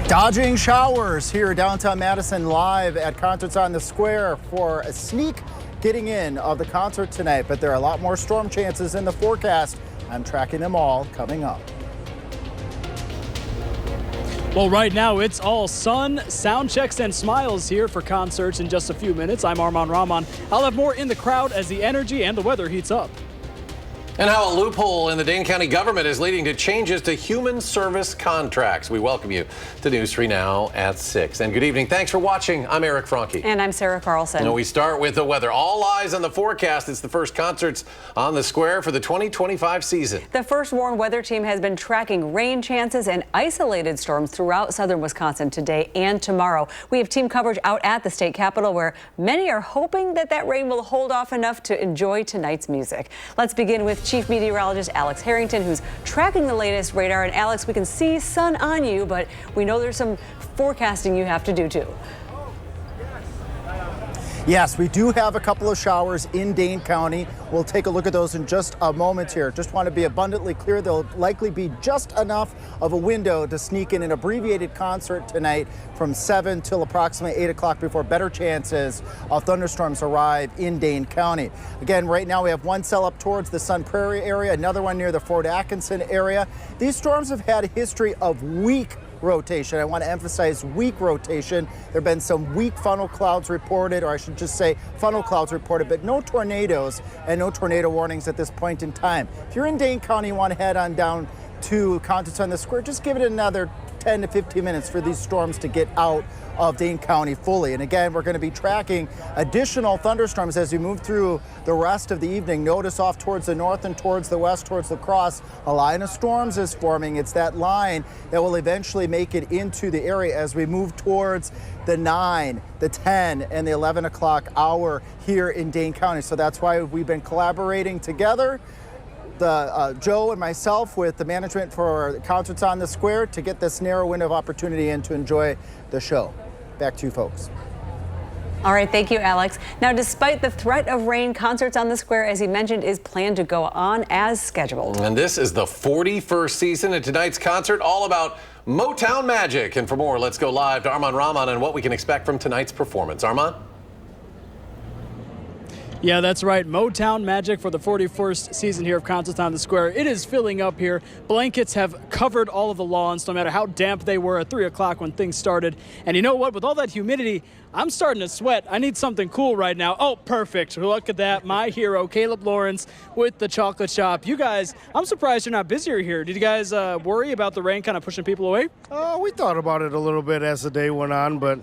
Dodging showers here downtown Madison, live at Concerts on the Square for a sneak getting in of the concert tonight. But there are a lot more storm chances in the forecast. I'm tracking them all coming up. Well, right now it's all sun, sound checks, and smiles here for concerts in just a few minutes. I'm Arman Rahman. I'll have more in the crowd as the energy and the weather heats up. And how a loophole in the Dane County government is leading to changes to human service contracts. We welcome you to News 3 Now at 6. And good evening. Thanks for watching. I'm Eric Franke. And I'm Sarah Carlson. And we start with the weather. All eyes on the forecast. It's the first concerts on the square for the 2025 season. The First Warn Weather Team has been tracking rain chances and isolated storms throughout southern Wisconsin today and tomorrow. We have team coverage out at the state capitol where many are hoping that rain will hold off enough to enjoy tonight's music. Let's begin with Chief Meteorologist Alex Harrington, who's tracking the latest radar. And Alex, we can see sun on you, but we know there's some forecasting you have to do too. Yes, we do have a couple of showers in Dane County. We'll take a look at those in just a moment here. Just want to be abundantly clear, there'll likely be just enough of a window to sneak in an abbreviated concert tonight from 7 till approximately 8 o'clock before better chances of thunderstorms arrive in Dane County. Again, right now we have one cell up towards the Sun Prairie area, another one near the Fort Atkinson area. These storms have had a history of weak rotation. I want to emphasize weak rotation. There have been some weak funnel clouds reported, or I should just say funnel clouds reported, but no tornadoes and no tornado warnings at this point in time. If you're in Dane County, you want to head on down to Concerts on the Square, just give it another 10 to 15 minutes for these storms to get out of Dane County fully. And again, we're going to be tracking additional thunderstorms as we move through the rest of the evening. Notice off towards the north and towards the west, towards La Crosse, a line of storms is forming. It's that line that will eventually make it into the area as we move towards the 9, the 10, and the 11 o'clock hour here in Dane County. So that's why we've been collaborating together, Joe and myself, with the management for Concerts on the Square to get this narrow window of opportunity and to enjoy the show. Back to you folks. All right, thank you, Alex. Now, despite the threat of rain, Concerts on the Square, as he mentioned, is planned to go on as scheduled. And this is the 41st season, and tonight's concert all about Motown magic. And for more, let's go live to Arman Rahman and what we can expect from tonight's performance. Arman? Yeah, that's right. Motown magic for the 41st season here of Concerts on the Square. It is filling up here. Blankets have covered all of the lawns, no matter how damp they were at 3 o'clock when things started. And you know what? With all that humidity, I'm starting to sweat. I need something cool right now. Oh, perfect. Look at that. My hero, Caleb Lawrence, with the chocolate shop. You guys, I'm surprised you're not busier here. Did you guys worry about the rain kind of pushing people away? We thought about it a little bit as the day went on, but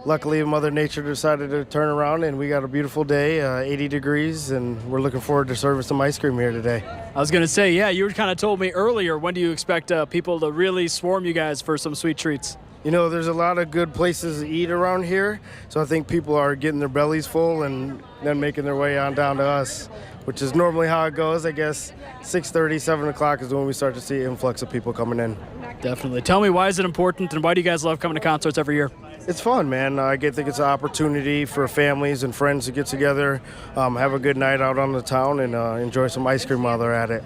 luckily Mother Nature decided to turn around and we got a beautiful day, 80 degrees, and we're looking forward to serving some ice cream here today. I was going to say, yeah, you kind of told me earlier, when do you expect people to really swarm you guys for some sweet treats? You know, there's a lot of good places to eat around here, so I think people are getting their bellies full and then making their way on down to us, which is normally how it goes. I guess 6:30, 7 o'clock is when we start to see an influx of people coming in. Definitely. Tell me, why is it important, and why do you guys love coming to concerts every year? It's fun, man. I think it's an opportunity for families and friends to get together, have a good night out on the town, and enjoy some ice cream while they're at it.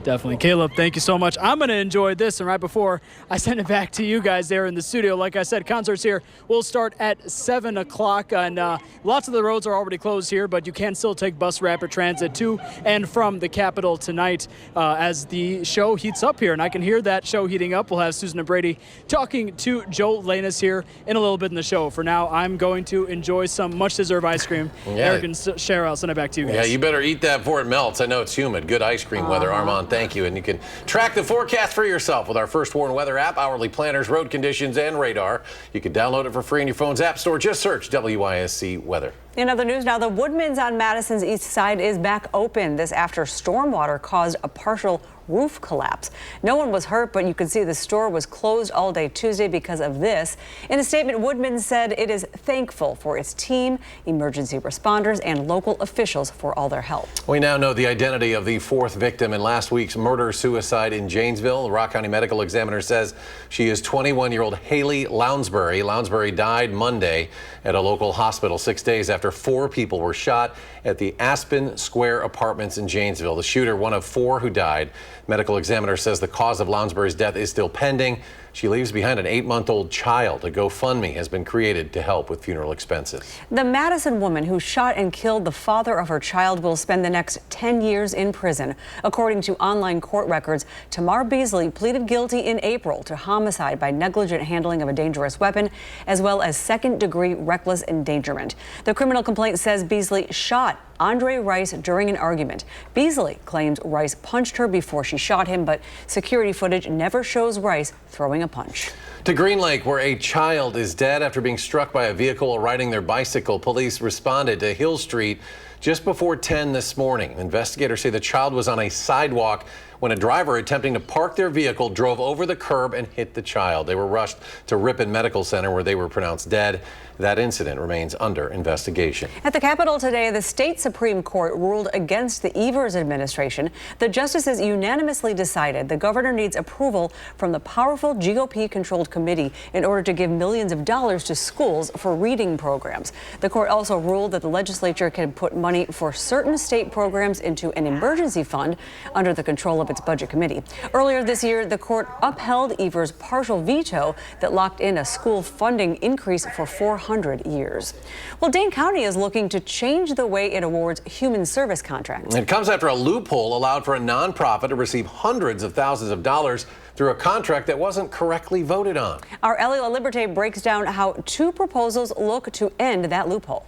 Definitely. Caleb, thank you so much. I'm going to enjoy this, and right before I send it back to you guys there in the studio, like I said, concerts here will start at 7 o'clock, and lots of the roads are already closed here, but you can still take bus rapid transit to and from the Capitol tonight as the show heats up here, and I can hear that show heating up. We'll have Susan and Brady talking to Joe Lanus here in a little bit in the show. For now, I'm going to enjoy some much-deserved ice cream. Yeah. Eric and Cheryl, I'll send it back to you guys. Yeah, you better eat that before it melts. I know it's humid. Good ice cream weather, Armand. Thank you. And you can track the forecast for yourself with our First Warn Weather app, hourly planners, road conditions, and radar. You can download it for free in your phone's app store. Just search WISC Weather. In other news now, the Woodman's on Madison's east side is back open. This after stormwater caused a partial roof collapse. No one was hurt, but you can see the store was closed all day Tuesday because of this. In a statement, Woodman said it is thankful for its team, emergency responders, and local officials for all their help. We now know the identity of the fourth victim in last week's murder-suicide in Janesville. The Rock County Medical Examiner says she is 21-year-old Haley Lounsbury. Lounsbury died Monday at a local hospital 6 days after 4 people were shot at the Aspen Square Apartments in Janesville. The shooter, one of 4 who died. Medical Examiner says the cause of Lounsbury's death is still pending. She leaves behind an 8-month-old child. A GoFundMe has been created to help with funeral expenses. The Madison woman who shot and killed the father of her child will spend the next 10 years in prison. According to online court records, Tamar Beasley pleaded guilty in April to homicide by negligent handling of a dangerous weapon, as well as second-degree reckless endangerment. The criminal complaint says Beasley shot Andre Rice during an argument. Beasley claims Rice punched her before she shot him, but security footage never shows Rice throwing a punch. To Green Lake, where a child is dead after being struck by a vehicle while riding their bicycle. Police responded to Hill Street just before 10 this morning. Investigators say the child was on a sidewalk when a driver attempting to park their vehicle drove over the curb and hit the child. They were rushed to Ripon Medical Center, where they were pronounced dead. That incident remains under investigation. At the Capitol today, the state Supreme Court ruled against the Evers administration. The justices unanimously decided the governor needs approval from the powerful GOP-controlled committee in order to give millions of dollars to schools for reading programs. The court also ruled that the legislature can put money for certain state programs into an emergency fund under the control of its budget committee. Earlier this year, the court upheld Evers' partial veto that locked in a school funding increase for 400 years. Well, Dane County is looking to change the way it awards human service contracts. It comes after a loophole allowed for a nonprofit to receive hundreds of thousands of dollars through a contract that wasn't correctly voted on. Our Ellie LaLiberte breaks down how 2 proposals look to end that loophole.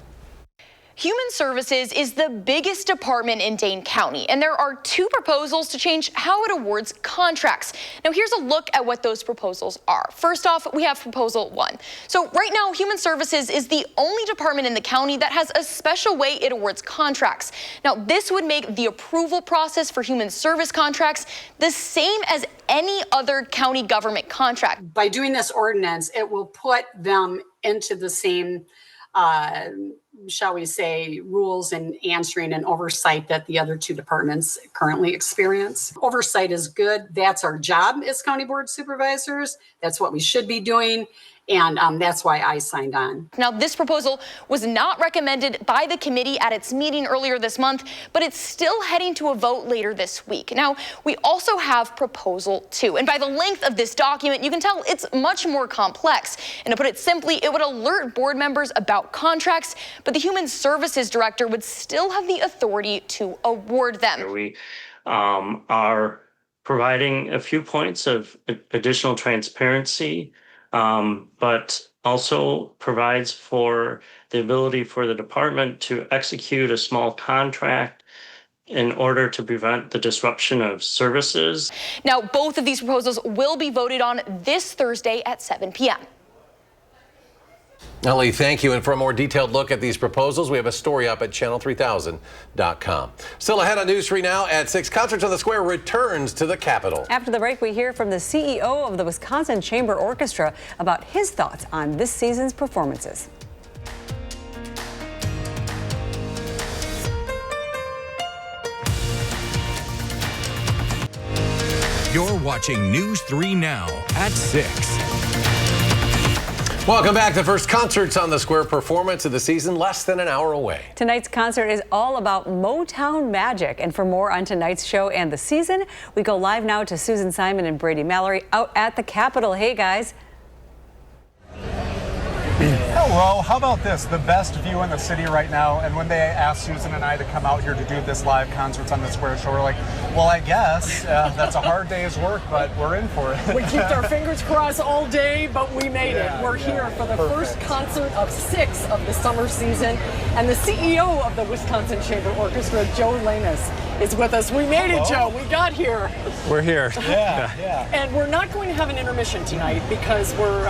Human Services is the biggest department in Dane County, and there are 2 proposals to change how it awards contracts. Now, here's a look at what those proposals are. First off, we have Proposal 1. So right now, Human Services is the only department in the county that has a special way it awards contracts. Now, this would make the approval process for human service contracts the same as any other county government contract. By doing this ordinance, it will put them into the same shall we say, rules and answering and oversight that the other 2 departments currently experience. Oversight is good. That's our job as county board supervisors. That's what we should be doing. And that's why I signed on. Now, this proposal was not recommended by the committee at its meeting earlier this month, but it's still heading to a vote later this week. Now, we also have Proposal 2, and by the length of this document, you can tell it's much more complex. And to put it simply, it would alert board members about contracts, but the Human Services Director would still have the authority to award them. We are providing a few points of additional transparency, but also provides for the ability for the department to execute a small contract in order to prevent the disruption of services. Now, both of these proposals will be voted on this Thursday at 7 p.m. Ellie, thank you. And for a more detailed look at these proposals, we have a story up at channel3000.com. Still ahead on News 3 now at 6. Concerts on the Square returns to the Capitol. After the break, we hear from the CEO of the Wisconsin Chamber Orchestra about his thoughts on this season's performances. You're watching News 3 now at 6. Welcome back. The first Concerts on the Square performance of the season, less than an hour away. Tonight's concert is all about Motown magic. And for more on tonight's show and the season, we go live now to Susan Simon and Brady Mallory out at the Capitol. Hey, guys. Hello, how about this? The best view in the city right now. And when they asked Susan and I to come out here to do this live Concerts on the Square show, we're like, well, I guess that's a hard day's work, but we're in for it. We kept our fingers crossed all day, but we made it. We're here for the first concert of 6 of the summer season. And the CEO of the Wisconsin Chamber Orchestra, Joe Lanus, is with us. We made it, Joe. We got here. We're here. Yeah. And we're not going to have an intermission tonight because we're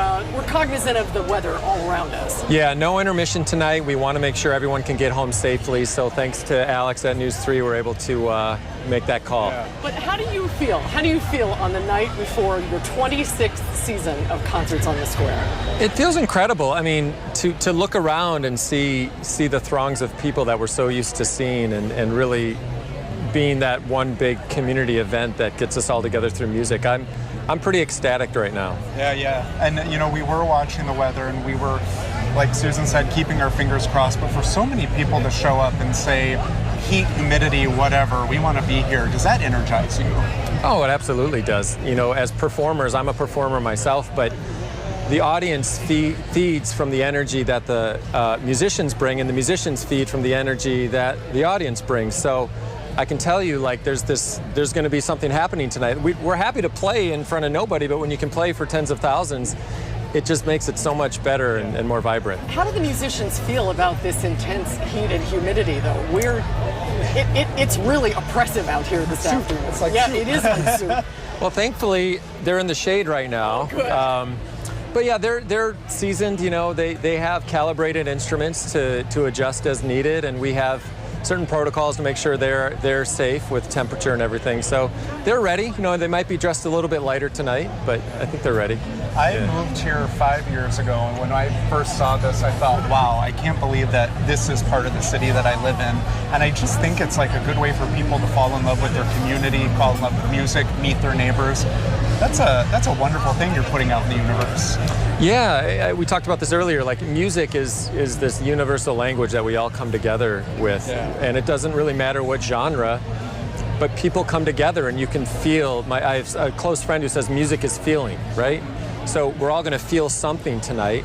cognizant of the weather all around us. Yeah, no intermission tonight. We want to make sure everyone can get home safely. So thanks to Alex at News 3, we're able to make that call. Yeah. But how do you feel? How do you feel on the night before your 26th season of Concerts on the Square? It feels incredible. I mean, to look around and see the throngs of people that we're so used to seeing and really being that one big community event that gets us all together through music. I'm pretty ecstatic right now. Yeah. And, you know, we were watching the weather and we were, like Susan said, keeping our fingers crossed. But for so many people to show up and say, heat, humidity, whatever, we want to be here, does that energize you? Oh, it absolutely does. You know, as performers, I'm a performer myself, but the audience feeds from the energy that the musicians bring, and the musicians feed from the energy that the audience brings. So I can tell you, like, there's going to be something happening tonight. We're happy to play in front of nobody, but when you can play for tens of thousands, it just makes it so much better and more vibrant. How do the musicians feel about this intense heat and humidity, though? It's really oppressive out here this afternoon. It's like soup. It is like soup. Well, thankfully, they're in the shade right now. Good. But yeah, they're seasoned. You know, they have calibrated instruments to adjust as needed, and we have certain protocols to make sure they're safe with temperature and everything. So they're ready. You know, they might be dressed a little bit lighter tonight, but I think they're ready. I moved here 5 years ago, and when I first saw this, I thought, wow, I can't believe that this is part of the city that I live in. And I just think it's like a good way for people to fall in love with their community, fall in love with music, meet their neighbors. That's a wonderful thing you're putting out in the universe. Yeah, we talked about this earlier. Like, music is this universal language that we all come together with, and it doesn't really matter what genre, but people come together, and you can feel. I have a close friend who says music is feeling, right? So we're all going to feel something tonight.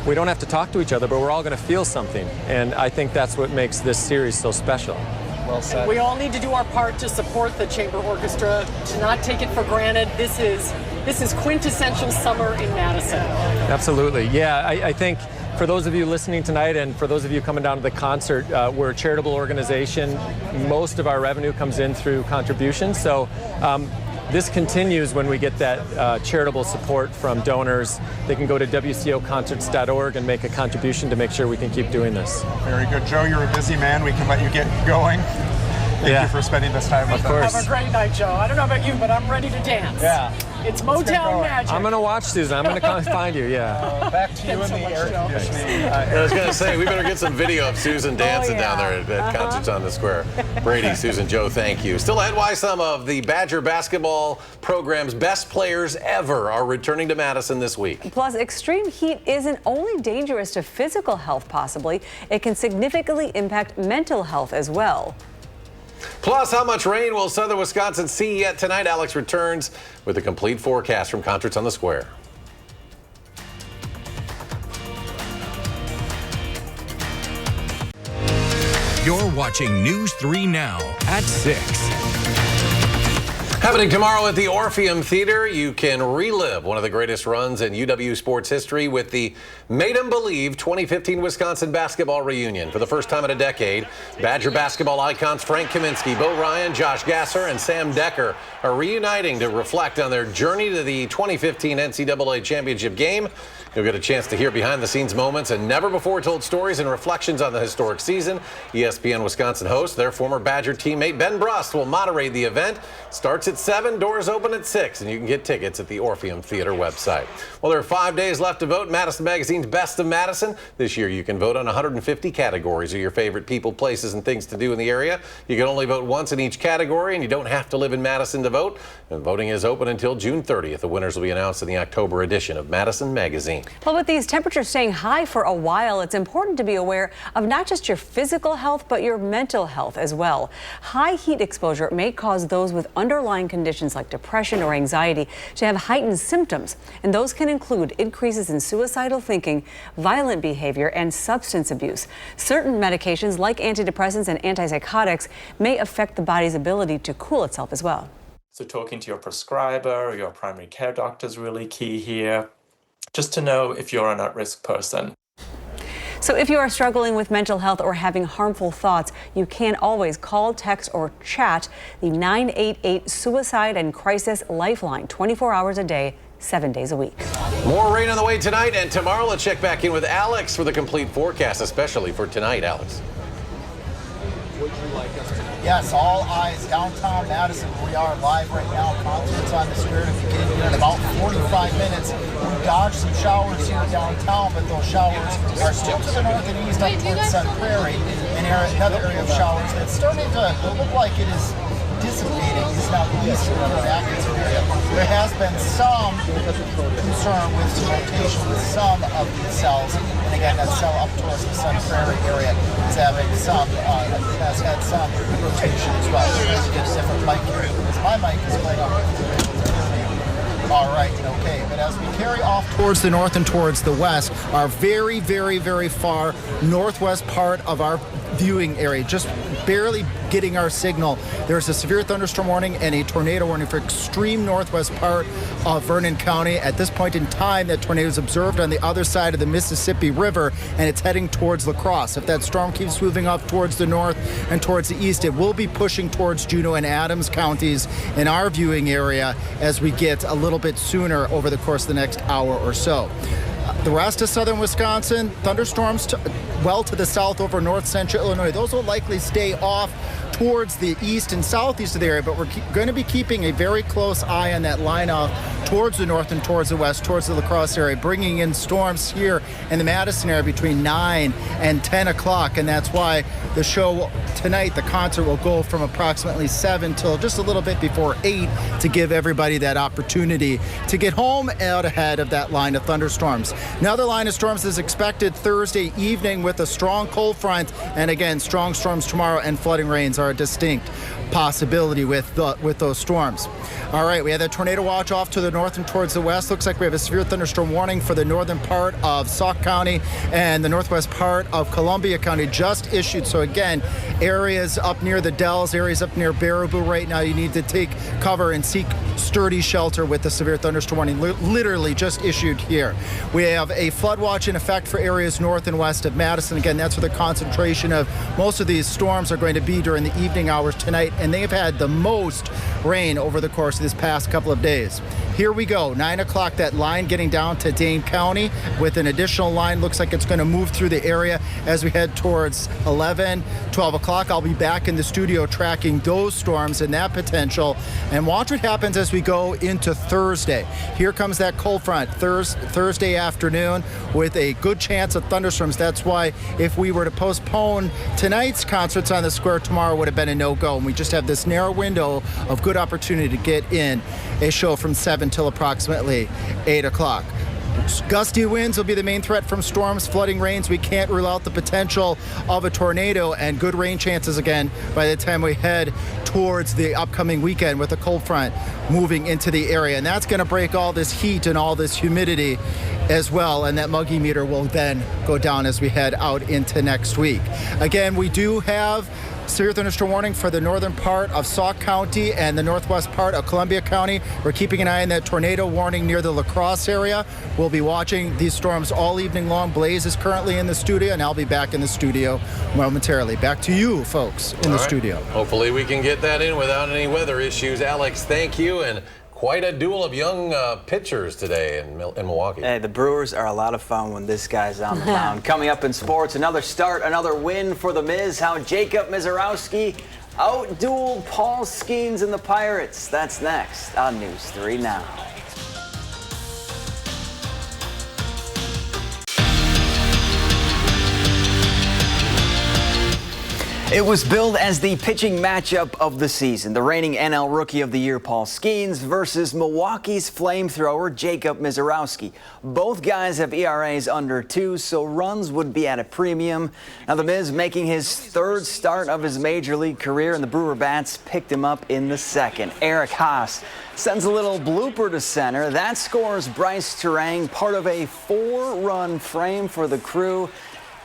We don't have to talk to each other, but we're all going to feel something, and I think that's what makes this series so special. Well said. We all need to do our part to support the Chamber Orchestra, to not take it for granted. This is quintessential summer in Madison. Absolutely. Yeah, I think for those of you listening tonight and for those of you coming down to the concert, we're a charitable organization. Most of our revenue comes in through contributions. So this continues when we get that charitable support from donors. They can go to WCOconcerts.org and make a contribution to make sure we can keep doing this. Very good. Joe, you're a busy man. We can let you get going. Thank you for spending this time with us. Have a great night, Joe. I don't know about you, but I'm ready to dance. Yeah. It's Motown magic. I'm going to watch, Susan. I'm going to come find you, back to you in the air conditioning. I was going to say, we better get some video of Susan dancing down there at Concerts on the Square. Brady, Susan, Joe, thank you. Still ahead, why some of the Badger basketball program's best players ever are returning to Madison this week. Plus, extreme heat isn't only dangerous to physical health, possibly. It can significantly impact mental health as well. Plus, how much rain will southern Wisconsin see yet tonight? Alex returns with a complete forecast from Concerts on the Square. You're watching News 3 Now at 6. Happening tomorrow at the Orpheum Theater, you can relive one of the greatest runs in UW sports history with the Made 'em Believe 2015 Wisconsin basketball reunion. For the first time in a decade, Badger basketball icons Frank Kaminsky, Bo Ryan, Josh Gasser, and Sam Decker are reuniting to reflect on their journey to the 2015 NCAA championship game. You'll get a chance to hear behind-the-scenes moments and never-before-told stories and reflections on the historic season. ESPN Wisconsin host, their former Badger teammate Ben Brust, will moderate the event. Starts at 7, doors open at 6, and you can get tickets at the Orpheum Theater website. Well, there are 5 days left to vote. Madison Magazine's Best of Madison. This year, you can vote on 150 categories of your favorite people, places, and things to do in the area. You can only vote once in each category, and you don't have to live in Madison to vote. And voting is open until June 30th. The winners will be announced in the October edition of Madison Magazine. Well, with these temperatures staying high for a while, it's important to be aware of not just your physical health, but your mental health as well. High heat exposure may cause those with underlying conditions like depression or anxiety to have heightened symptoms, and those can include increases in suicidal thinking, violent behavior, and substance abuse. Certain medications like antidepressants and antipsychotics may affect the body's ability to cool itself as well. So talking to your prescriber or your primary care doctor is really key here, just to know if you're an at-risk person. So if you are struggling with mental health or having harmful thoughts, you can always call, text, or chat the 988 Suicide and Crisis Lifeline, 24 hours a day, 7 days a week. More rain on the way tonight and tomorrow. Let's check back in with Alex for the complete forecast, especially for tonight. Alex. Would you like us to? Yes, all eyes downtown Madison. We are live right now. Concerts on the Square to begin in about 45 minutes. We dodged some showers here downtown, but those showers are still to the north and east up towards Sun Prairie. And another area of showers that's starting to look like it is dissipating. It's not east or back. It's area. There has been some concern with some rotation with some of these cells. And again, that cell up towards the Sun Prairie area is having some, has had some rotation as well. So as you get a different mic here, because my mic is playing up. All right, okay, but as we carry off towards the north and towards the west, our very, very, very far northwest part of our viewing area, just barely getting our signal, there's a severe thunderstorm warning and a tornado warning for extreme northwest part of Vernon County. At this point in time, that tornado is observed on the other side of the Mississippi River, and it's heading towards La Crosse. If that storm keeps moving up towards the north and towards the east, it will be pushing towards Juneau and Adams counties in our viewing area as we get a little bit sooner over the course of the next hour or so. The rest of southern Wisconsin, thunderstorms well to the south over north central Illinois. Those will likely stay off towards the east and southeast of the area, but we're going to be keeping a very close eye on that line off towards the north and towards the west, towards the La Crosse area, bringing in storms here in the Madison area between 9 and 10 o'clock. And that's why the show tonight, the concert, will go from approximately 7 till just a little bit before 8 to give everybody that opportunity to get home out ahead of that line of thunderstorms. Another line of storms is expected Thursday evening with a strong cold front, and again, strong storms tomorrow, and flooding rains are a distinct possibility with those storms. All right, we have that tornado watch off to the north and towards the west. Looks like we have a severe thunderstorm warning for the northern part of Sauk County and the northwest part of Columbia County just issued. So again, areas up near the Dells, areas up near Baraboo right now, you need to take cover and seek sturdy shelter with the severe thunderstorm warning literally just issued here. We have a flood watch in effect for areas north and west of Madison. Again, that's where the concentration of most of these storms are going to be during the evening hours tonight, and they've had the most rain over the course of this past couple of days. Here we go, 9 o'clock, that line getting down to Dane County with an additional line. Looks like it's going to move through the area as we head towards 11, 12 o'clock. I'll be back in the studio tracking those storms and that potential. And watch what happens as we go into Thursday. Here comes that cold front Thursday afternoon with a good chance of thunderstorms. That's why if we were to postpone tonight's concerts on the square, tomorrow would have been a no-go. And we just have this narrow window of good opportunity to get in a show from 7 till approximately 8 o'clock. Gusty winds will be the main threat from storms, flooding rains. We can't rule out the potential of a tornado, and good rain chances again by the time we head towards the upcoming weekend with a cold front moving into the area. And that's going to break all this heat and all this humidity as well, and that muggy meter will then go down as we head out into next week. Again, we do have severe thunderstorm warning for the northern part of Sauk County and the northwest part of Columbia County. We're keeping an eye on that tornado warning near the La Crosse area. We'll be watching these storms all evening long. Blaze is currently in the studio, and I'll be back in the studio momentarily. Back to you folks in the studio. Hopefully we can get that in without any weather issues. Alex, thank you, and quite a duel of young pitchers today in Milwaukee. Hey, the Brewers are a lot of fun when this guy's on the mound. Coming up in sports, another start, another win for the Miz. How Jacob Mizorowski outdueled Paul Skeens and the Pirates. That's next on News 3 Now. It was billed as the pitching matchup of the season. The reigning NL Rookie of the Year, Paul Skeens, versus Milwaukee's flamethrower, Jacob Mizorowski. Both guys have ERAs under 2, so runs would be at a premium. Now, the Miz making his third start of his major league career, and the Brewer bats picked him up in the second. Eric Haas sends a little blooper to center. That scores Bryce Turang, part of a 4-run frame for the Crew.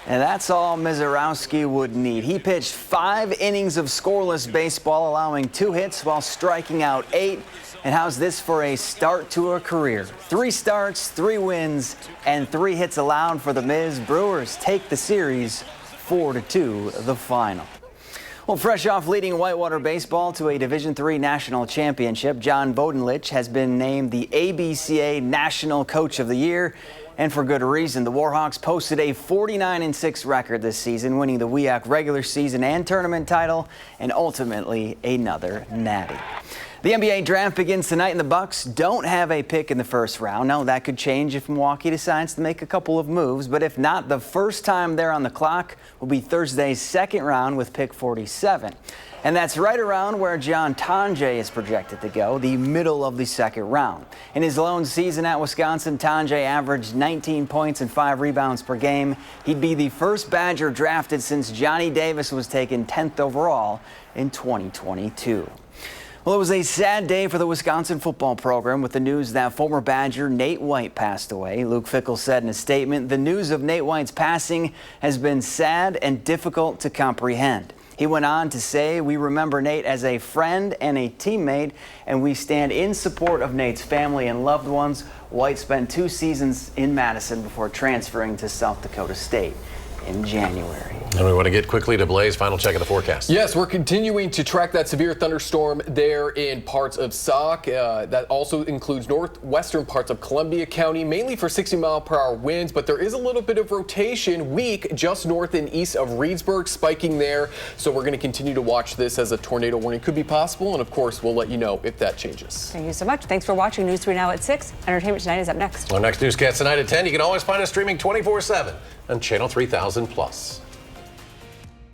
And that's all Mizorowski would need. He pitched 5 innings of scoreless baseball, allowing 2 hits while striking out 8. And how's this for a start to a career? 3 starts, 3 wins, and 3 hits allowed for the Miz. Brewers take the series 4-2, the final. Well, fresh off leading Whitewater baseball to a Division III national championship, John Bodenlich has been named the ABCA National Coach of the Year. And for good reason. The Warhawks posted a 49-6 record this season, winning the WIAC regular season and tournament title, and ultimately another natty. The NBA draft begins tonight, and the Bucks don't have a pick in the first round. Now, that could change if Milwaukee decides to make a couple of moves, but if not, the first time they're on the clock will be Thursday's second round with pick 47. And that's right around where John Tonje is projected to go, the middle of the second round. In his lone season at Wisconsin, Tonje averaged 19 points and 5 rebounds per game. He'd be the first Badger drafted since Johnny Davis was taken 10th overall in 2022. Well, it was a sad day for the Wisconsin football program with the news that former Badger Nate White passed away. Luke Fickell said in a statement, "The news of Nate White's passing has been sad and difficult to comprehend." He went on to say, "We remember Nate as a friend and a teammate, and we stand in support of Nate's family and loved ones." White spent 2 seasons in Madison before transferring to South Dakota State in January. And we want to get quickly to Blaze. Final check of the forecast. Yes, we're continuing to track that severe thunderstorm there in parts of Sauk. That also includes northwestern parts of Columbia County, mainly for 60-mile-per-hour winds. But there is a little bit of rotation weak just north and east of Reedsburg, spiking there. So we're going to continue to watch this as a tornado warning could be possible. And of course, we'll let you know if that changes. Thank you so much. Thanks for watching News 3 Now at 6. Entertainment Tonight is up next. Our next newscast tonight at 10. You can always find us streaming 24/7 on Channel 3000+.